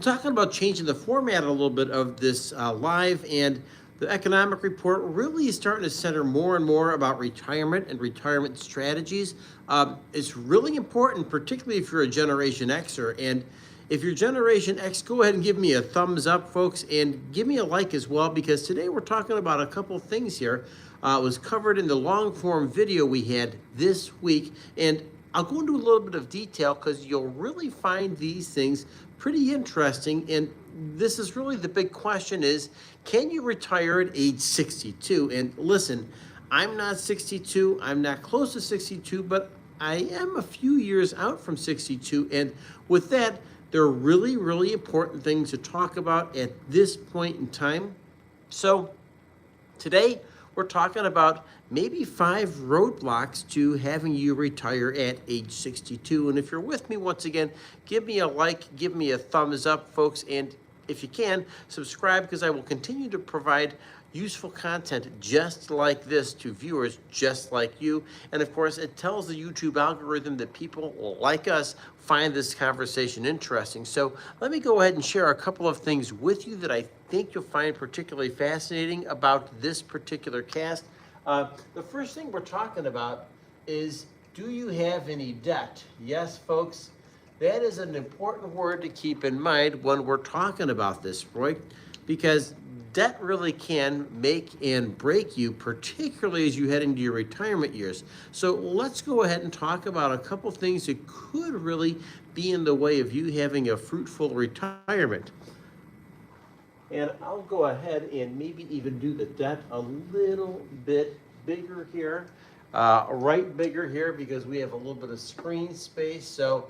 talking about changing the format a little bit of this live, and the economic report really is starting to center more and more about retirement and retirement strategies. It's really important, particularly if you're a Generation Xer. And if you're Generation X, go ahead and give me a thumbs up, folks, and give me a like as well, because today we're talking about a couple things here. It was covered in the long form video we had this week, and I'll go into a little bit of detail because you'll really find these things pretty interesting. And this is really the big question is, can you retire at age 62? And listen, I'm not 62, I'm not close to 62, but I am a few years out from 62. And with that, there are really, really important things to talk about at this point in time. So today, we're talking about maybe 5 roadblocks to having you retire at age 62. And if you're with me once again, give me a like, give me a thumbs up, folks. And if you can, subscribe, because I will continue to provide useful content just like this to viewers just like you. And of course, it tells the YouTube algorithm that people like us find this conversation interesting. So let me go ahead and share a couple of things with you that I think you'll find particularly fascinating about this particular cast. The first thing we're talking about is, do you have any debt? Yes, folks, that is an important word to keep in mind when we're talking about this, right? Because debt really can make and break you, particularly as you head into your retirement years. So let's go ahead and talk about a couple things that could really be in the way of you having a fruitful retirement. And I'll go ahead and maybe even do the debt a little bit bigger here, right bigger here, because we have a little bit of screen space. So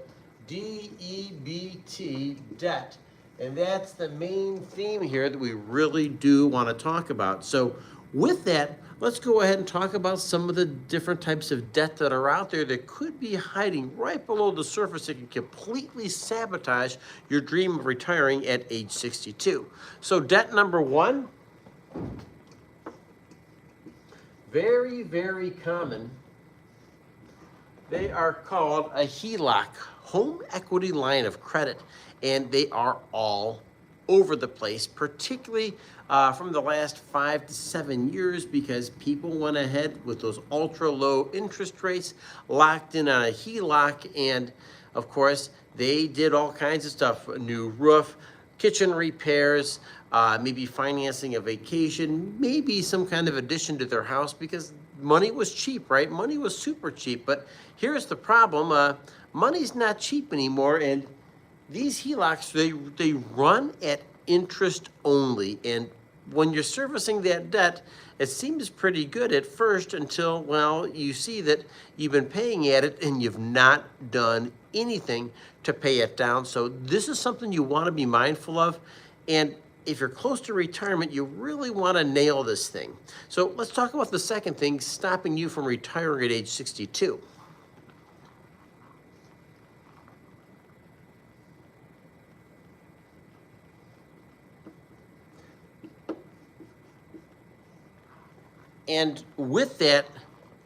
DEBT, debt. And that's the main theme here that we really do want to talk about. So with that, let's go ahead and talk about some of the different types of debt that are out there that could be hiding right below the surface that can completely sabotage your dream of retiring at age 62. So debt number one, very, very common. They are called a HELOC, home equity line of credit, and they are all over the place, particularly from the last 5 to 7 years, because people went ahead with those ultra low interest rates, locked in on a HELOC, and of course, they did all kinds of stuff, a new roof, kitchen repairs, maybe financing a vacation, maybe some kind of addition to their house, because money was cheap, right? Money was super cheap. But here's the problem. Money's not cheap anymore. And these HELOCs, they run at interest only. And when you're servicing that debt, it seems pretty good at first until, well, you see that you've been paying at it and you've not done anything to pay it down. So this is something you want to be mindful of. And if you're close to retirement, you really want to nail this thing. So let's talk about the second thing stopping you from retiring at age 62. And with that,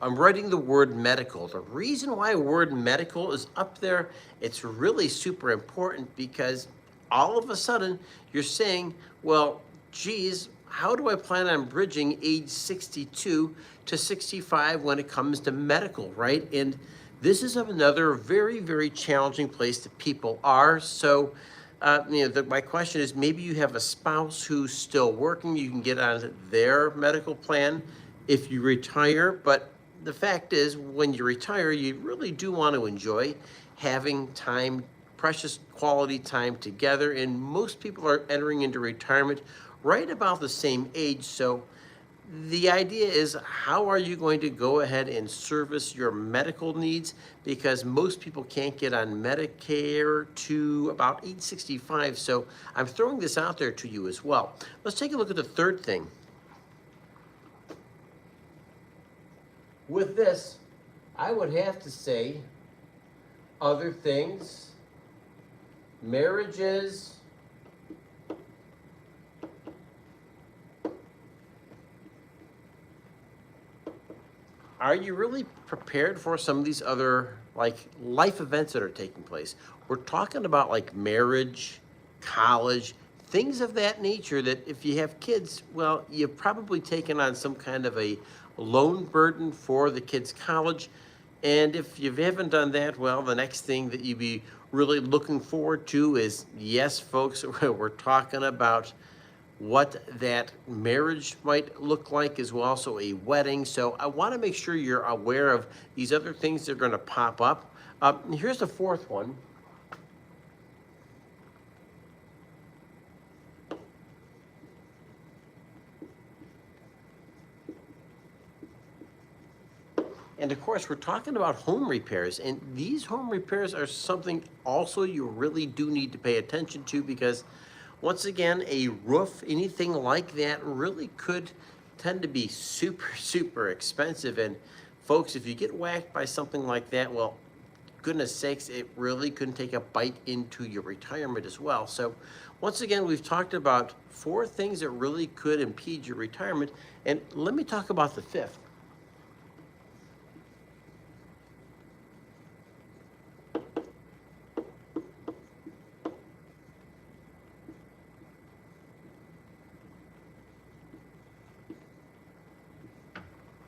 I'm writing the word medical. The reason why word medical is up there, it's really super important, because all of a sudden you're saying, well, geez, how do I plan on bridging age 62 to 65 when it comes to medical, right? And this is another very, very challenging place that people are. So, my question is, maybe you have a spouse who's still working, you can get on their medical plan if you retire. But the fact is, when you retire, you really do want to enjoy having time, precious quality time together. And most people are entering into retirement right about the same age. So the idea is, how are you going to go ahead and service your medical needs? Because most people can't get on Medicare to about age 65. So I'm throwing this out there to you as well. Let's take a look at the third thing. With this, I would have to say other things, marriages, are you really prepared for some of these other like life events that are taking place? We're talking about like marriage, college, things of that nature that if you have kids, well, you've probably taken on some kind of a loan burden for the kids' college. And if you haven't done that, well, the next thing that you'd be really looking forward to is, yes, folks, we're talking about what that marriage might look like as well, so a wedding. So I want to make sure you're aware of these other things that are going to pop up. Here's the fourth one. And of course, we're talking about home repairs, and these home repairs are something also you really do need to pay attention to, because once again, a roof, anything like that, really could tend to be super, super expensive. And folks, if you get whacked by something like that, well, goodness sakes, it really could take a bite into your retirement as well. So once again, we've talked about 4 things that really could impede your retirement. And let me talk about the 5th.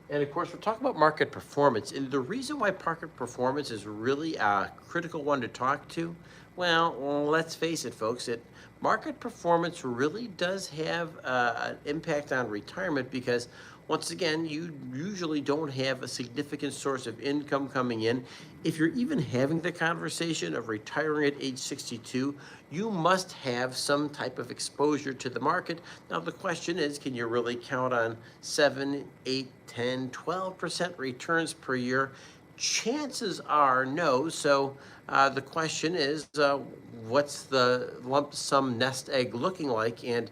And of course, we're talking about market performance. And the reason why market performance is really a critical one to talk to, well, let's face it, folks, that market performance really does have an impact on retirement, because once again, you usually don't have a significant source of income coming in. If you're even having the conversation of retiring at age 62, you must have some type of exposure to the market. Now, the question is, can you really count on 7, 8, 10, 12% returns per year? Chances are no. So the question is, what's the lump sum nest egg looking like? And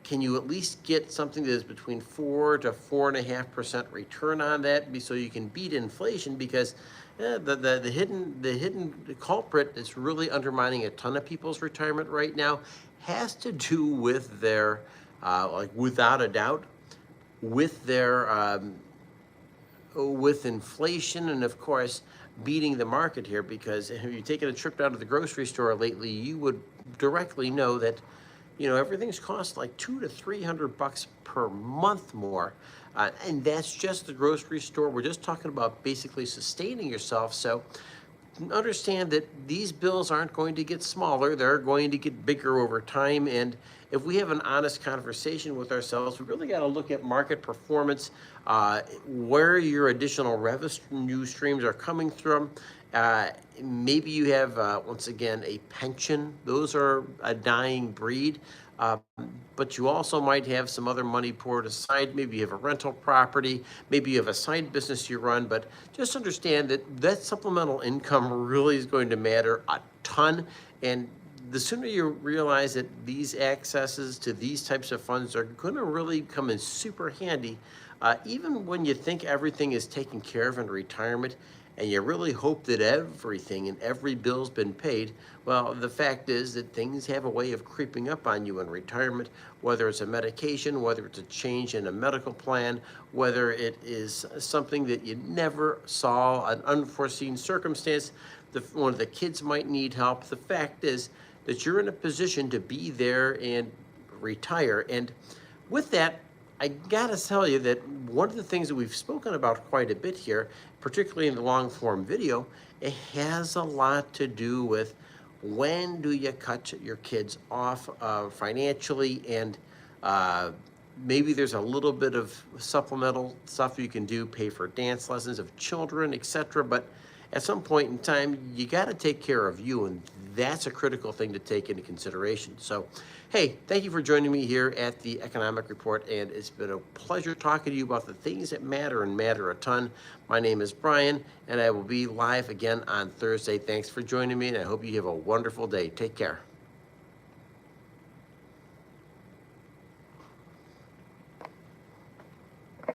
can you at least get something that is between 4 to 4.5% return on that, so you can beat inflation? Because the hidden culprit that's really undermining a ton of people's retirement right now has to do with their like, without a doubt, with their with inflation, and of course beating the market here. Because if you've taken a trip down to the grocery store lately, you would directly know that, you know, everything's cost like $200 to $300 per month more. And that's just the grocery store. We're just talking about basically sustaining yourself. So understand that these bills aren't going to get smaller. They're going to get bigger over time. And if we have an honest conversation with ourselves, we really got to look at market performance, where your additional revenue streams are coming from. Maybe you have, once again, a pension. Those are a dying breed. But you also might have some other money poured aside. Maybe you have a rental property. Maybe you have a side business you run. But just understand that that supplemental income really is going to matter a ton. And the sooner you realize that these accesses to these types of funds are going to really come in super handy, even when you think everything is taken care of in retirement, and you really hope that everything and every bill's been paid, well, the fact is that things have a way of creeping up on you in retirement, whether it's a medication, whether it's a change in a medical plan, whether it is something that you never saw, an unforeseen circumstance, one of the kids might need help. The fact is that you're in a position to be there and retire. And with that, I gotta tell you that one of the things that we've spoken about quite a bit here, particularly in the long form video, it has a lot to do with when do you cut your kids off financially, and maybe there's a little bit of supplemental stuff you can do, pay for dance lessons of children, etc. But at some point in time, you got to take care of you, and that's a critical thing to take into consideration. So, hey, thank you for joining me here at the Economic Report, and it's been a pleasure talking to you about the things that matter and matter a ton. My name is Brian, and I will be live again on Thursday. Thanks for joining me, and I hope you have a wonderful day. Take care.